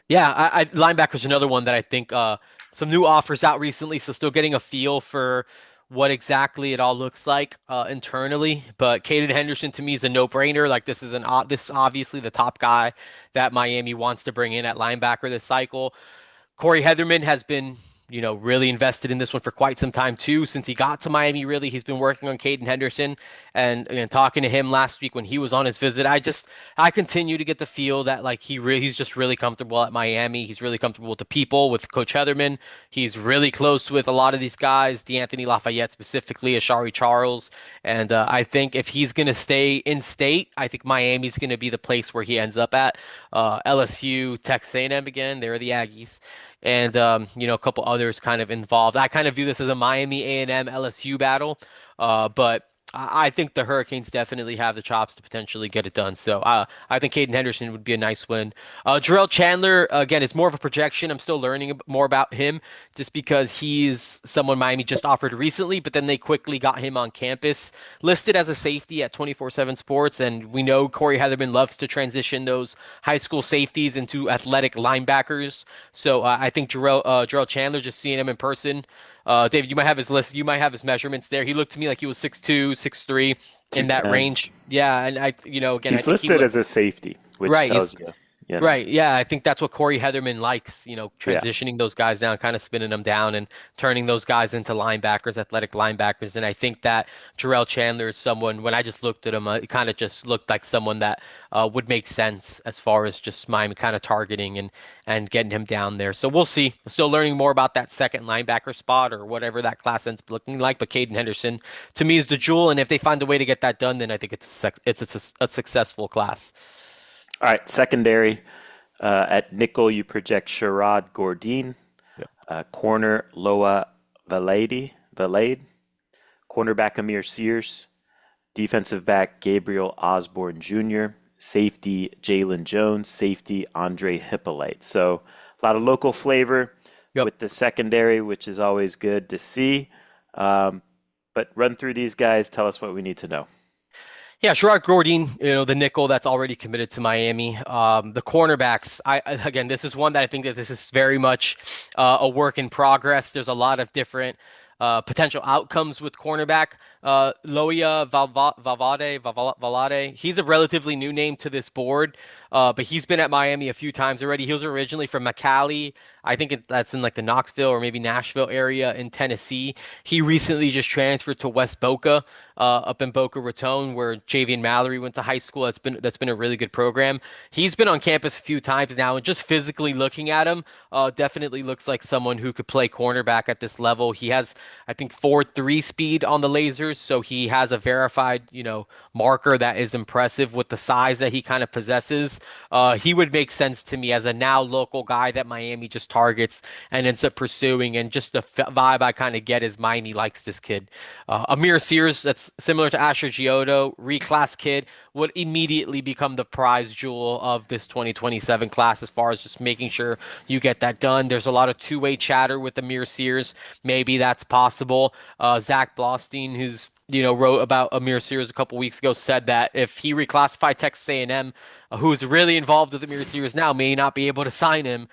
Yeah, linebacker's another one that I think some new offers out recently, so still getting a feel for what exactly it all looks like internally. But Caden Henderson to me is a no-brainer. Like this is obviously the top guy that Miami wants to bring in at linebacker this cycle. Corey Heatherman has been really invested in this one for quite some time too. Since he got to Miami, really, he's been working on Caden Henderson and talking to him last week when he was on his visit. I continue to get the feel that like he's just really comfortable at Miami. He's really comfortable with the people, with Coach Heatherman. He's really close with a lot of these guys, DeAnthony Lafayette specifically, Ashari Charles, and I think if he's gonna stay in state, I think Miami's gonna be the place where he ends up at. LSU, Texas A&M again, they're the Aggies and a couple others kind of involved. I kind of view this as a Miami A&M LSU battle, but I think the Hurricanes definitely have the chops to potentially get it done. So I think Caden Henderson would be a nice win. Jarrell Chandler, again, it's more of a projection. I'm still learning more about him just because he's someone Miami just offered recently, but then they quickly got him on campus, listed as a safety at 24/7 Sports. And we know Corey Heatherman loves to transition those high school safeties into athletic linebackers. So I think Jarrell Chandler, just seeing him in person, David, you might have his list. You might have his measurements there. He looked to me like he was 6'2", 6'3", in that 210. range. Yeah, and again, I He's think he listed looked as a safety, which right. tells you, Right. Yeah, I think that's what Corey Heatherman likes, yeah. transitioning those guys down, kind of spinning them down and turning those guys into linebackers, athletic linebackers. And I think that Jarrell Chandler is someone, when I just looked at him, it kind of just looked like someone that would make sense as far as just Miami kind of targeting and getting him down there. So we'll see. We're still learning more about that second linebacker spot or whatever that class ends up looking like. But Caden Henderson, to me, is the jewel. And if they find a way to get that done, then I think it's a successful class. All right, secondary. At nickel, you project Sherrod Gordine, corner Loa Valade, cornerback Amir Sears, defensive back Gabriel Osborne Jr., safety Jalen Jones, safety Andre Hippolyte. So a lot of local flavor Yep. with the secondary, which is always good to see. But run through these guys. Tell us what we need to know. Yeah, Sherrod Gordine, the nickel that's already committed to Miami. The cornerbacks, again, this is one that I think that this is very much a work in progress. There's a lot of different potential outcomes with cornerback. Loia Valade, he's a relatively new name to this board, but he's been at Miami a few times already. He was originally from McAllen. I think that's in like the Knoxville or maybe Nashville area in Tennessee. He recently just transferred to West Boca, up in Boca Raton, where Javian Mallory went to high school. That's been a really good program. He's been on campus a few times now, and just physically looking at him, definitely looks like someone who could play cornerback at this level. He has, I think, 4.3 speed on the lasers, so he has a verified, marker that is impressive with the size that he kind of possesses. He would make sense to me as a now local guy that Miami just targets and ends up pursuing, and just the vibe I kind of get is Miami likes this kid. Amir Sears, that's similar to Asher Giotto, reclass kid, would immediately become the prize jewel of this 2027 class as far as just making sure you get that done. There's a lot of two-way chatter with Amir Sears. Maybe that's possible. Zach Blostein, who's wrote about Amir Sears a couple weeks ago, said that if he reclassified Texas A&M, who's really involved with Amir Sears now, may not be able to sign him,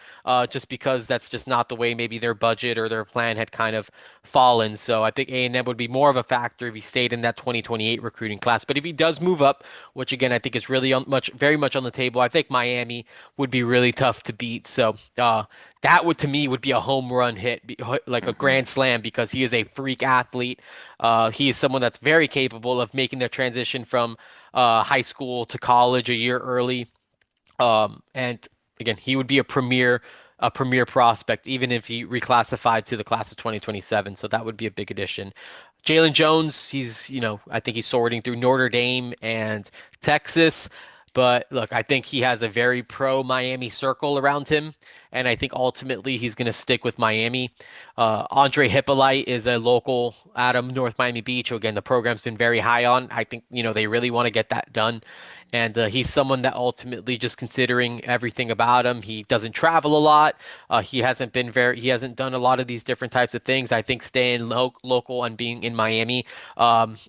just because that's just not the way maybe their budget or their plan had kind of fallen. So I think A&M would be more of a factor if he stayed in that 2028 recruiting class. But if he does move up, which again I think is really very much on the table, I think Miami would be really tough to beat. So that would to me would be a home run hit, like a grand slam, because he is a freak athlete. He is someone that's very capable of making the transition from high school to college a year early. And again, he would be a premier prospect, even if he reclassified to the class of 2027. So that would be a big addition. Jalen Jones, I think he's sorting through Notre Dame and Texas. But look, I think he has a very pro Miami circle around him, and I think ultimately he's going to stick with Miami. Andre Hippolyte is a local out of North Miami Beach, who again the program's been very high on. I think they really want to get that done, and he's someone that ultimately, just considering everything about him, he doesn't travel a lot. He hasn't done a lot of these different types of things. I think staying local and being in Miami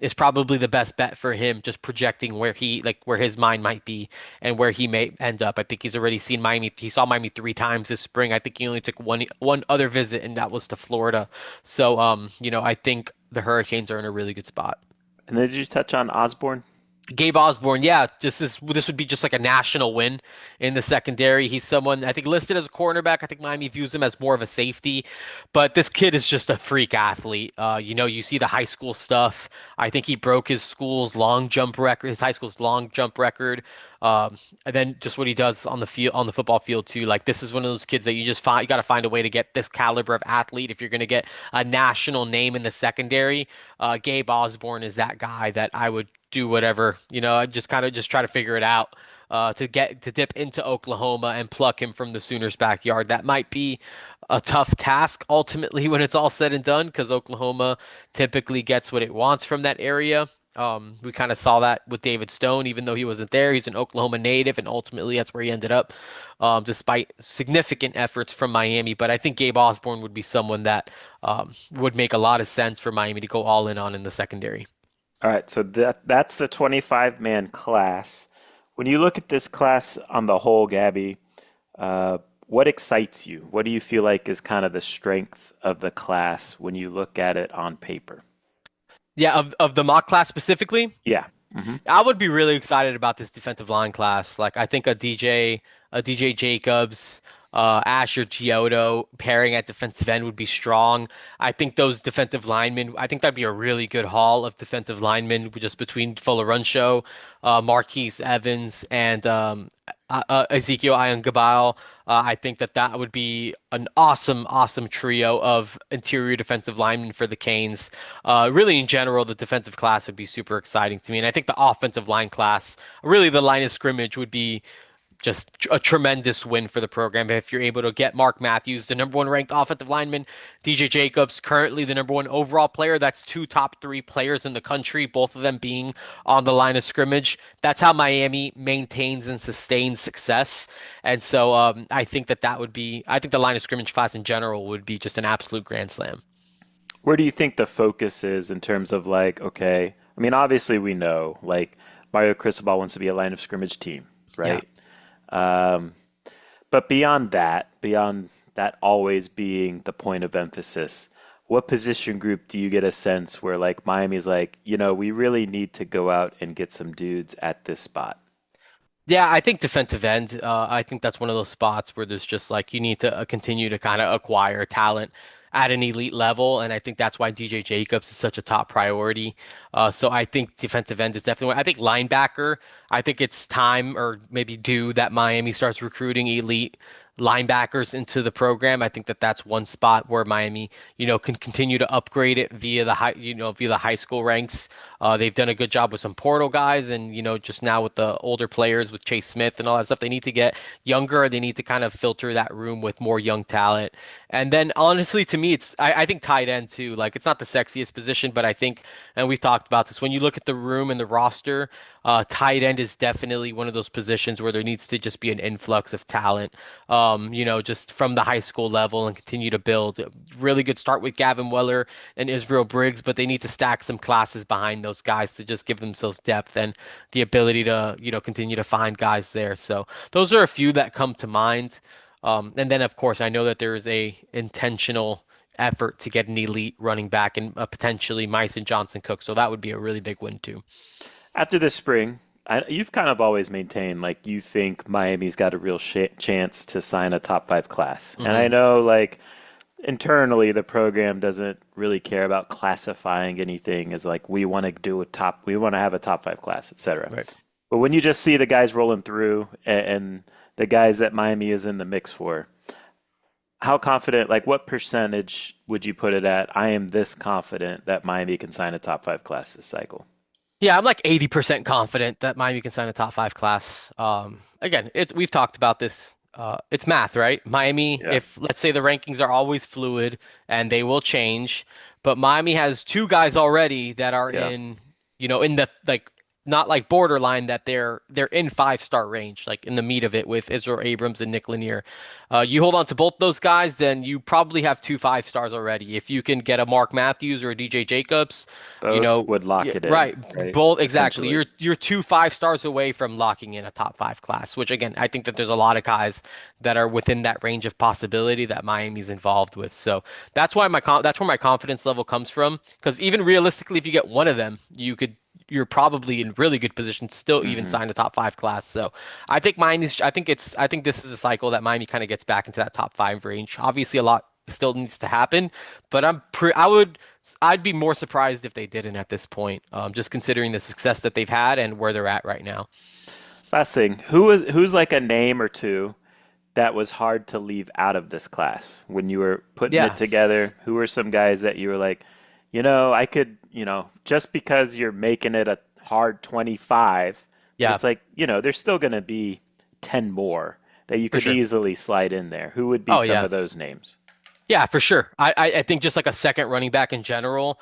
is probably the best bet for him. Just projecting where his mind might be and where he may end up. I think he's already seen Miami. He saw Miami 3 times this spring. I think he only took one other visit, and that was to Florida. So I think the Hurricanes are in a really good spot. And then did you touch on Osborne? Gabe Osborne, yeah, this would be just like a national win in the secondary. He's someone I think listed as a cornerback. I think Miami views him as more of a safety, but this kid is just a freak athlete. You see the high school stuff. I think he broke his high school's long jump record. Um, and then just what he does on the field, on the football field too. Like this is one of those kids that you got to find a way to get this caliber of athlete if you're going to get a national name in the secondary. Gabe Osborne is that guy that I would do whatever, I just kind of just try to figure it out to dip into Oklahoma and pluck him from the Sooners' backyard. That might be a tough task ultimately when it's all said and done because Oklahoma typically gets what it wants from that area. We kind of saw that with David Stone, even though he wasn't there. He's an Oklahoma native, and ultimately that's where he ended up, despite significant efforts from Miami. But I think Gabe Osborne would be someone that would make a lot of sense for Miami to go all in on in the secondary. All right, so that's the 25-man class. When you look at this class on the whole, Gabby, what excites you? What do you feel like is kind of the strength of the class when you look at it on paper? Yeah, of the mock class specifically. Yeah. Hmm. I would be really excited about this defensive line class. Like I think a DJ Jacobs, Asher Gioto pairing at defensive end would be strong. I think those defensive linemen, I think that'd be a really good haul of defensive linemen just between Fuller Runchow, Marquise Evans, and Ezekiel Ayangabal. I think that would be an awesome, awesome trio of interior defensive linemen for the Canes. Really, in general, the defensive class would be super exciting to me, and I think the offensive line class, really, the line of scrimmage would be just a tremendous win for the program if you're able to get Mark Matthews, the number one ranked offensive lineman, DJ Jacobs, currently the number one overall player. That's two top three players in the country, both of them being on the line of scrimmage. That's how Miami maintains and sustains success. And so I think the line of scrimmage class in general would be just an absolute grand slam. Where do you think the focus is in terms of like, okay, I mean, obviously we know like Mario Cristobal wants to be a line of scrimmage team, Yeah. right? Um, but beyond that always being the point of emphasis, what position group do you get a sense where like Miami's like, we really need to go out and get some dudes at this spot? Yeah, I think defensive end. I think that's one of those spots where there's just like you need to continue to kind of acquire talent at an elite level, and I think that's why DJ Jacobs is such a top priority. So I think defensive end is definitely one. I think linebacker. I think it's time or maybe due that Miami starts recruiting elite linebackers into the program. I think that that's one spot where Miami, can continue to upgrade it via the high school ranks. They've done a good job with some portal guys, and just now with the older players with Chase Smith and all that stuff. They need to get younger. They need to kind of filter that room with more young talent. And then honestly, to me, I think tight end too. Like it's not the sexiest position, but I think, and we've talked about this, when you look at the room and the roster, tight end is definitely one of those positions where there needs to just be an influx of talent. Just from the high school level and continue to build. Really good start with Gavin Weller and Israel Briggs, but they need to stack some classes behind those guys to just give themselves depth and the ability to, continue to find guys there. So those are a few that come to mind. And then, of course, I know that there is a intentional effort to get an elite running back and potentially Myson Johnson Cook. So that would be a really big win too. After this spring, you've kind of always maintained like you think Miami's got a real chance to sign a top five class. And I Hmm. know like internally the program doesn't really care about classifying anything as like we want to have a top five class, etc. Right. But when you just see the guys rolling through and the guys that Miami is in the mix for, how confident, like what percentage would you put it at? I am this confident that Miami can sign a top five class this cycle. Yeah, I'm like 80% confident that Miami can sign a top five class. Again, we've talked about this. It's math, right? Miami, Yeah. if let's say the rankings are always fluid and they will change, but Miami has two guys already that are Yeah. in the like not like borderline that they're in 5-star range, like in the meat of it with Israel Abrams and Nick Lanier. You hold on to both those guys, then you probably have two 5-stars already. If you can get a Mark Matthews or a DJ Jacobs, Both would yeah, lock it in, right. right? Both exactly. Essentially. You're two 5-stars away from locking in a top five class, which again, I think that there's a lot of guys that are within that range of possibility that Miami's involved with. So that's why that's where my confidence level comes from. Because even realistically, if you get one of them, you could. you're probably in really good position to still even Hmm. sign a top five class. So I think this is a cycle that Miami kind of gets back into that top five range. Obviously, a lot still needs to happen, but I'd be more surprised if they didn't at this point, just considering the success that they've had and where they're at right now. Last thing, who's like a name or two that was hard to leave out of this class when you were putting it Yeah, together? Who were some guys that you were like, I could, just because you're making it a hard 25, but yeah, it's like, there's still going to be 10 more that you for could sure. easily slide in there. Who would be Oh some yeah. of those names? Yeah, for sure. I think just like a second running back in general,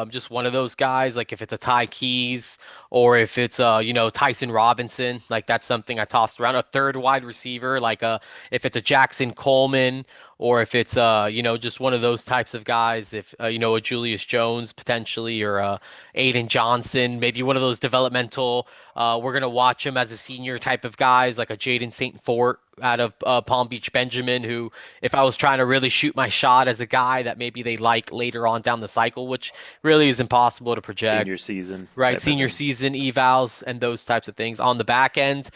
just one of those guys, like if it's a Ty Keys or if it's Tyson Robinson, like that's something I tossed around. A third wide receiver, like if it's a Jackson Coleman or if it's just one of those types of guys, if a Julius Jones potentially or Aiden Johnson, maybe one of those developmental we're gonna watch him as a senior type of guys, like a Jaden St. Fort out of Palm Beach Benjamin, who, if I was trying to really shoot my shot as a guy that maybe they like later on down the cycle, which really is impossible to project, Senior season right? type of Senior thing. season evals and those types of things. On the back end,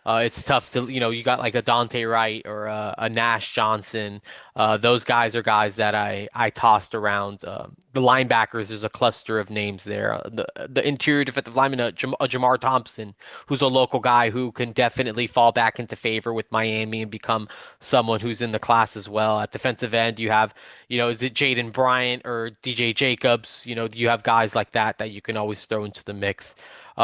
it's tough to, you got like a Dante Wright or a Nash Johnson. Those guys are guys that I tossed around. The linebackers, there's a cluster of names there. The interior defensive lineman, Jamar Thompson, who's a local guy who can definitely fall back into favor with Miami and become someone who's in the class as well. At defensive end, you have, is it Jaden Bryant or DJ Jacobs? You have guys like that you can always throw into the mix.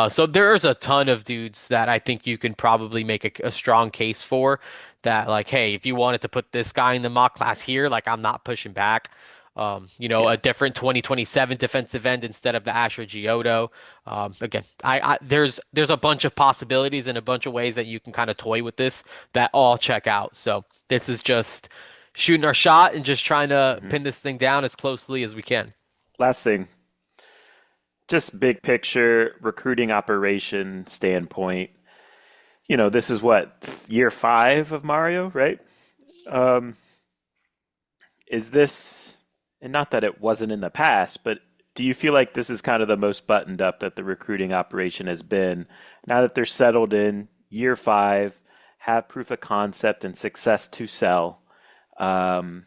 So there's a ton of dudes that I think you can probably make a strong case for that, like, hey, if you wanted to put this guy in the mock class here, like I'm not pushing back. Yeah. A different 2027 defensive end instead of the Asher Giotto. Again, there's a bunch of possibilities and a bunch of ways that you can kind of toy with this that all check out. So this is just shooting our shot and just trying to Hmm. pin this thing down as closely as we can. Last thing, just big picture recruiting operation standpoint. This is what, year five of Mario, right? Um, is this, and not that it wasn't in the past, but do you feel like this is kind of the most buttoned up that the recruiting operation has been now that they're settled in year five, have proof of concept and success to sell? Um,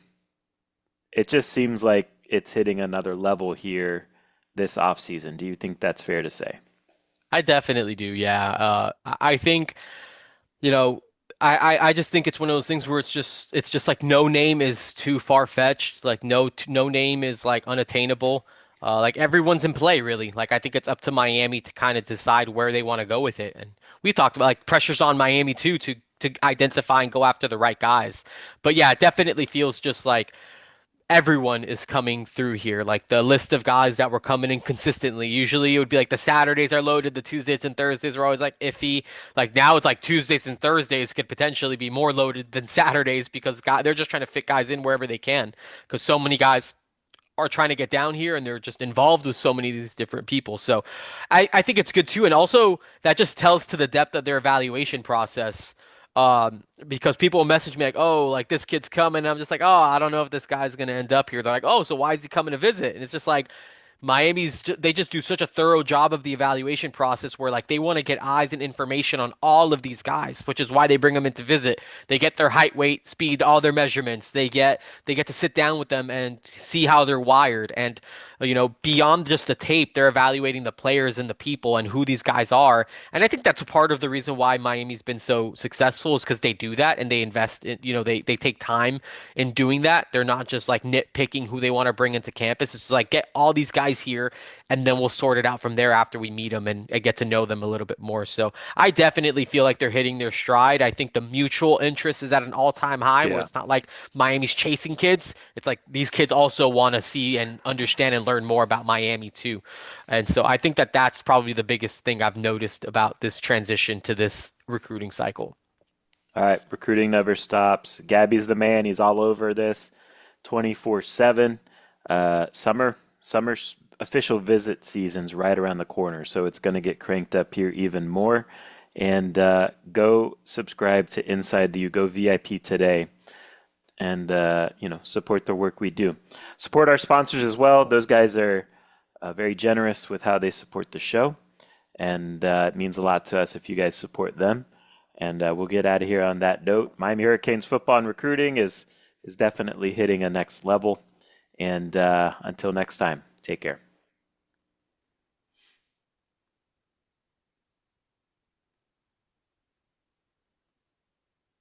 it just seems like it's hitting another level here this offseason. Do you think that's fair to say? I definitely do. Yeah. I think. You know, I just think it's one of those things where it's just like no name is too far-fetched. Like no name is like unattainable. Like everyone's in play really. Like I think it's up to Miami to kind of decide where they want to go with it. And we've talked about like pressures on Miami too to identify and go after the right guys. But yeah, it definitely feels just like everyone is coming through here. Like the list of guys that were coming in consistently. Usually it would be like the Saturdays are loaded, the Tuesdays and Thursdays are always like iffy. Like now it's like Tuesdays and Thursdays could potentially be more loaded than Saturdays because they're just trying to fit guys in wherever they can because so many guys are trying to get down here and they're just involved with so many of these different people. So I think it's good too. And also that just tells to the depth of their evaluation process. Because people will message me like, oh, like this kid's coming. And I'm just like, oh, I don't know if this guy's going to end up here. They're like, oh, so why is he coming to visit? And it's just like, they just do such a thorough job of the evaluation process where like they want to get eyes and information on all of these guys, which is why they bring them in to visit. They get their height, weight, speed, all their measurements. They get to sit down with them and see how they're wired. And beyond just the tape, they're evaluating the players and the people and who these guys are. And I think that's part of the reason why Miami's been so successful is because they do that and they invest in, they take time in doing that. They're not just like nitpicking who they want to bring into campus. It's like get all these guys here and then we'll sort it out from there after we meet them and get to know them a little bit more. So I definitely feel like they're hitting their stride. I think the mutual interest is at an all-time high where Yeah. it's not like Miami's chasing kids. It's like these kids also want to see and understand and learn more about Miami too. And so I think that that's probably the biggest thing I've noticed about this transition to this recruiting cycle. All right, recruiting never stops. Gabby's the man. He's all over this 24/7. Summer's official visit season's right around the corner, so it's going to get cranked up here even more. And go subscribe to Inside the U. Go VIP today and support the work we do. Support our sponsors as well. Those guys are very generous with how they support the show. and it means a lot to us if you guys support them. And we'll get out of here on that note. Miami Hurricanes football and recruiting is definitely hitting a next level. And until next time, take care.